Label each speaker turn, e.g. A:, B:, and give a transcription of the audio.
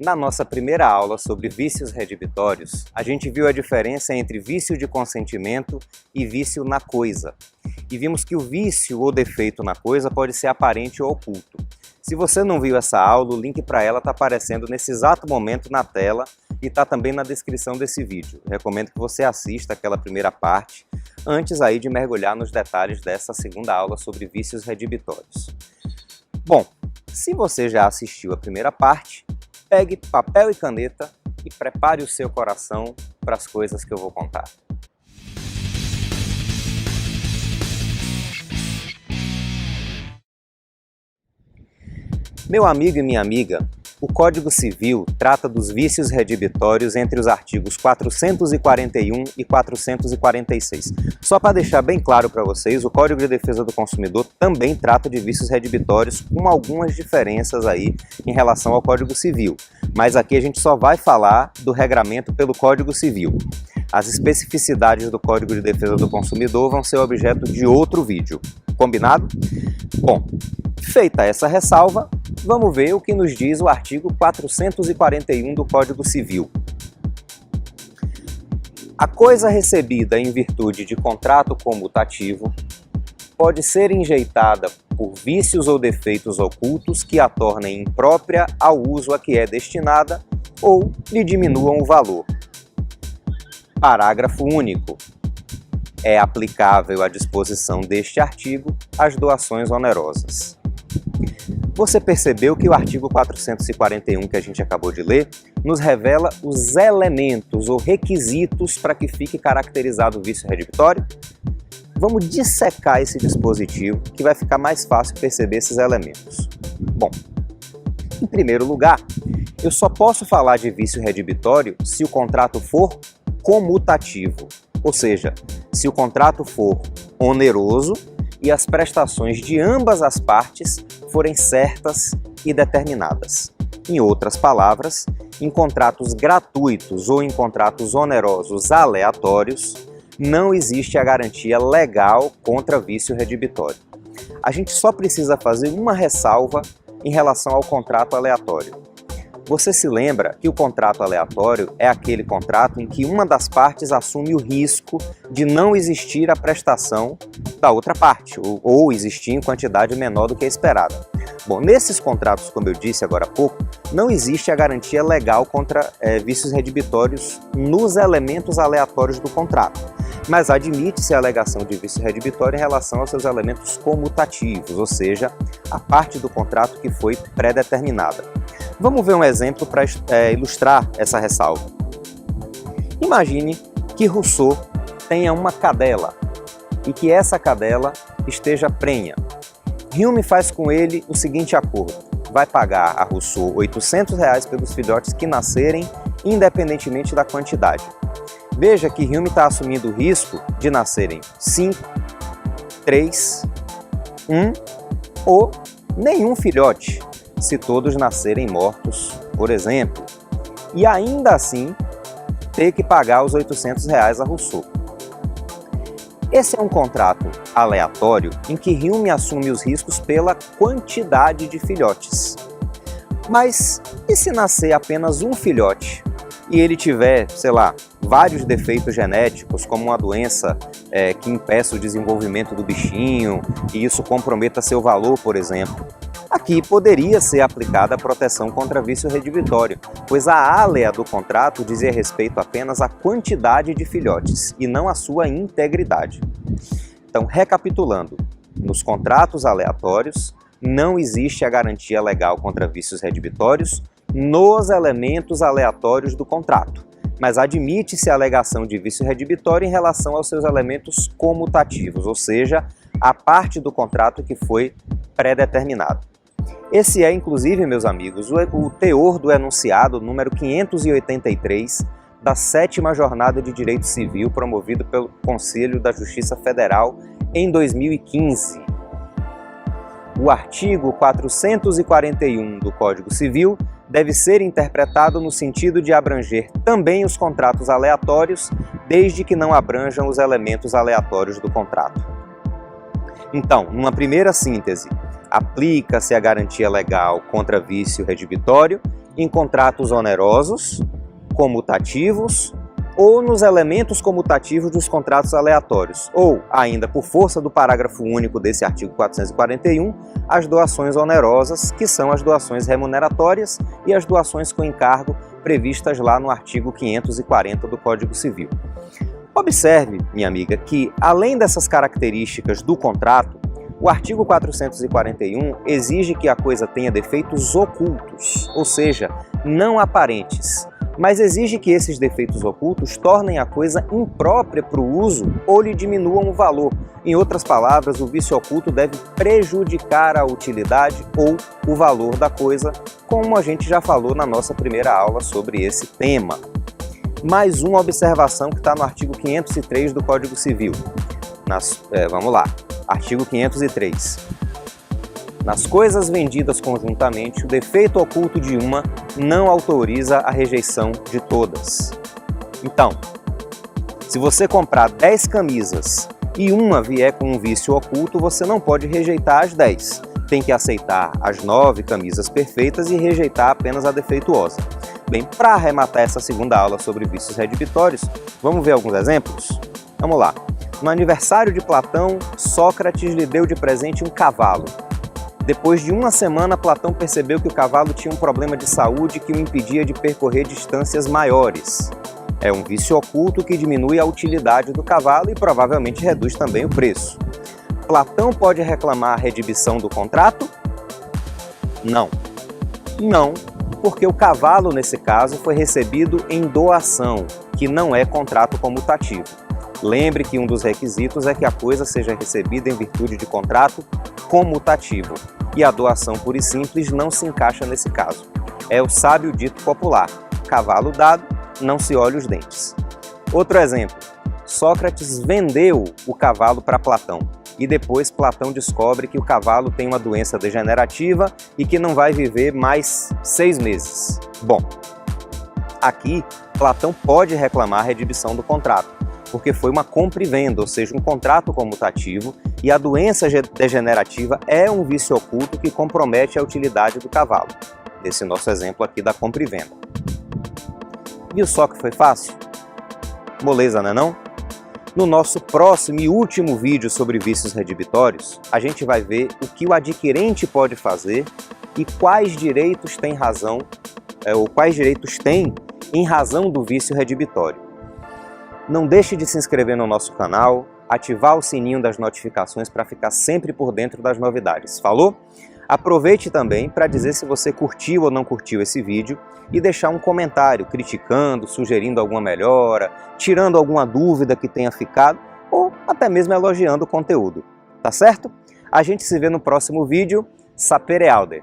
A: Na nossa primeira aula sobre vícios redibitórios, a gente viu a diferença entre vício de consentimento e vício na coisa. E vimos que o vício ou defeito na coisa pode ser aparente ou oculto. Se você não viu essa aula, o link para ela está aparecendo nesse exato momento na tela e está também na descrição desse vídeo. Eu recomendo que você assista aquela primeira parte, antes aí de mergulhar nos detalhes dessa segunda aula sobre vícios redibitórios. Bom, se você já assistiu a primeira parte, pegue papel e caneta e prepare o seu coração para as coisas que eu vou contar. Meu amigo e minha amiga, o Código Civil trata dos vícios redibitórios entre os artigos 441 e 446. Só para deixar bem claro para vocês, o Código de Defesa do Consumidor também trata de vícios redibitórios com algumas diferenças aí em relação ao Código Civil. Mas aqui a gente só vai falar do regramento pelo Código Civil. As especificidades do Código de Defesa do Consumidor vão ser objeto de outro vídeo. Combinado? Bom, feita essa ressalva, vamos ver o que nos diz o artigo 441 do Código Civil. A coisa recebida em virtude de contrato comutativo pode ser enjeitada por vícios ou defeitos ocultos que a tornem imprópria ao uso a que é destinada ou lhe diminuam o valor. Parágrafo único. É aplicável à disposição deste artigo as doações onerosas. Você percebeu que o artigo 441 que a gente acabou de ler nos revela os elementos ou requisitos para que fique caracterizado o vício redibitório? Vamos dissecar esse dispositivo que vai ficar mais fácil perceber esses elementos. Bom, em primeiro lugar, eu só posso falar de vício redibitório se o contrato for comutativo, ou seja, se o contrato for oneroso e as prestações de ambas as partes forem certas e determinadas. Em outras palavras, em contratos gratuitos ou em contratos onerosos aleatórios, não existe a garantia legal contra vício redibitório. A gente só precisa fazer uma ressalva em relação ao contrato aleatório. Você se lembra que o contrato aleatório é aquele contrato em que uma das partes assume o risco de não existir a prestação da outra parte, ou existir em quantidade menor do que a esperada. Bom, nesses contratos, como eu disse agora há pouco, não existe a garantia legal contra vícios redibitórios nos elementos aleatórios do contrato, mas admite-se a alegação de vício redibitório em relação aos seus elementos comutativos, ou seja, a parte do contrato que foi pré-determinada. Vamos ver um exemplo para ilustrar essa ressalva. Imagine que Rousseau tenha uma cadela e que essa cadela esteja prenha. Hume faz com ele o seguinte acordo: vai pagar a Rousseau R$ 800 pelos filhotes que nascerem, independentemente da quantidade. Veja que Hume está assumindo o risco de nascerem 5, 3, 1 ou nenhum filhote, se todos nascerem mortos, por exemplo, e ainda assim ter que pagar os R$ 800 a Rousseau. Esse é um contrato aleatório em que Hume assume os riscos pela quantidade de filhotes. Mas e se nascer apenas um filhote e ele tiver, sei lá, vários defeitos genéticos, como uma doença que impeça o desenvolvimento do bichinho e isso comprometa seu valor, por exemplo? Aqui poderia ser aplicada a proteção contra vício redibitório, pois a alea do contrato dizia respeito apenas à quantidade de filhotes e não à sua integridade. Então, recapitulando, nos contratos aleatórios não existe a garantia legal contra vícios redibitórios nos elementos aleatórios do contrato, mas admite-se a alegação de vício redibitório em relação aos seus elementos comutativos, ou seja, a parte do contrato que foi pré-determinada. Esse é, inclusive, meus amigos, o teor do enunciado número 583 da 7ª Jornada de Direito Civil promovido pelo Conselho da Justiça Federal em 2015. O artigo 441 do Código Civil deve ser interpretado no sentido de abranger também os contratos aleatórios, desde que não abranjam os elementos aleatórios do contrato. Então, numa primeira síntese, aplica-se a garantia legal contra vício redibitório em contratos onerosos, comutativos, ou nos elementos comutativos dos contratos aleatórios, ou, ainda por força do parágrafo único desse artigo 441, as doações onerosas, que são as doações remuneratórias e as doações com encargo previstas lá no artigo 540 do Código Civil. Observe, minha amiga, que além dessas características do contrato, o artigo 441 exige que a coisa tenha defeitos ocultos, ou seja, não aparentes, mas exige que esses defeitos ocultos tornem a coisa imprópria para o uso ou lhe diminuam o valor. Em outras palavras, o vício oculto deve prejudicar a utilidade ou o valor da coisa, como a gente já falou na nossa primeira aula sobre esse tema. Mais uma observação que está no artigo 503 do Código Civil. Vamos lá, artigo 503. Nas coisas vendidas conjuntamente, o defeito oculto de uma não autoriza a rejeição de todas. Então, se você comprar 10 camisas e uma vier com um vício oculto, você não pode rejeitar as 10. Tem que aceitar as 9 camisas perfeitas e rejeitar apenas a defeituosa. Bem, para arrematar essa segunda aula sobre vícios redibitórios, vamos ver alguns exemplos? Vamos lá. No aniversário de Platão, Sócrates lhe deu de presente um cavalo. Depois de uma semana, Platão percebeu que o cavalo tinha um problema de saúde que o impedia de percorrer distâncias maiores. É um vício oculto que diminui a utilidade do cavalo e provavelmente reduz também o preço. Platão pode reclamar a redibição do contrato? Não. Não, porque o cavalo, nesse caso, foi recebido em doação, que não é contrato comutativo. Lembre que um dos requisitos é que a coisa seja recebida em virtude de contrato comutativo, e a doação pura e simples não se encaixa nesse caso. É o sábio dito popular: cavalo dado, não se olha os dentes. Outro exemplo: Sócrates vendeu o cavalo para Platão, e depois Platão descobre que o cavalo tem uma doença degenerativa e que não vai viver mais 6 meses. Bom, aqui Platão pode reclamar a redibição do contrato, porque foi uma compra e venda, ou seja, um contrato comutativo, e a doença degenerativa é um vício oculto que compromete a utilidade do cavalo, nesse nosso exemplo aqui da compra e venda. Viu só que foi fácil? Moleza, não é não? No nosso próximo e último vídeo sobre vícios redibitórios, a gente vai ver o que o adquirente pode fazer e quais direitos tem em razão do vício redibitório. Não deixe de se inscrever no nosso canal, ativar o sininho das notificações para ficar sempre por dentro das novidades. Falou? Aproveite também para dizer se você curtiu ou não curtiu esse vídeo e deixar um comentário criticando, sugerindo alguma melhora, tirando alguma dúvida que tenha ficado ou até mesmo elogiando o conteúdo. Tá certo? A gente se vê no próximo vídeo. Sapere aude!